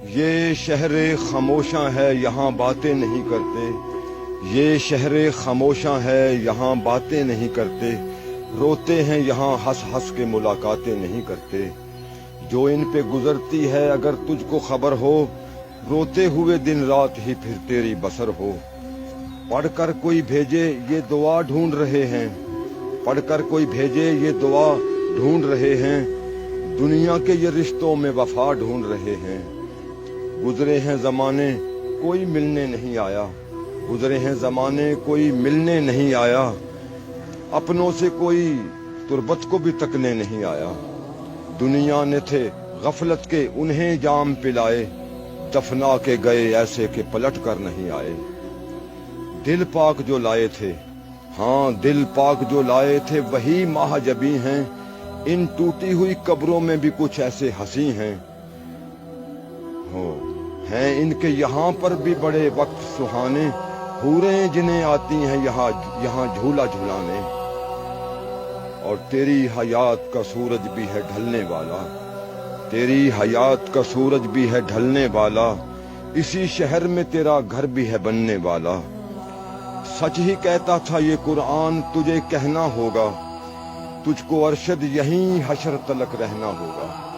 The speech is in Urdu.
یہ شہر خاموشاں ہے یہاں باتیں نہیں کرتے، یہ شہر خاموشاں ہے یہاں باتیں نہیں کرتے، روتے ہیں یہاں ہنس ہنس کے ملاقاتیں نہیں کرتے۔ جو ان پہ گزرتی ہے اگر تجھ کو خبر ہو، روتے ہوئے دن رات ہی پھر تیری بسر ہو۔ پڑھ کر کوئی بھیجے یہ دعا ڈھونڈ رہے ہیں، پڑھ کر کوئی بھیجے یہ دعا ڈھونڈ رہے ہیں، دنیا کے یہ رشتوں میں وفا ڈھونڈ رہے ہیں۔ گزرے ہیں زمانے کوئی ملنے نہیں آیا، گزرے ہیں زمانے کوئی ملنے نہیں آیا، اپنوں سے کوئی تربت کو بھی تکنے نہیں آیا۔ دنیا نے تھے غفلت کے انہیں جام پلائے، دفنا کے گئے ایسے کہ پلٹ کر نہیں آئے۔ دل پاک جو لائے تھے، ہاں دل پاک جو لائے تھے وہی ماہ جبی ہیں، ان ٹوٹی ہوئی قبروں میں بھی کچھ ایسے ہنسی ہیں ان کے یہاں پر بھی بڑے وقت سہانے، حوریں جنہیں آتی ہیں یہاں جھولا جھولانے۔ اور تیری حیات کا سورج بھی ہے ڈھلنے والا، تیری حیات کا سورج بھی ہے ڈھلنے والا، اسی شہر میں تیرا گھر بھی ہے بننے والا۔ سچ ہی کہتا تھا یہ قرآن تجھے کہنا ہوگا، تجھ کو ارشد یہیں حشر تلک رہنا ہوگا۔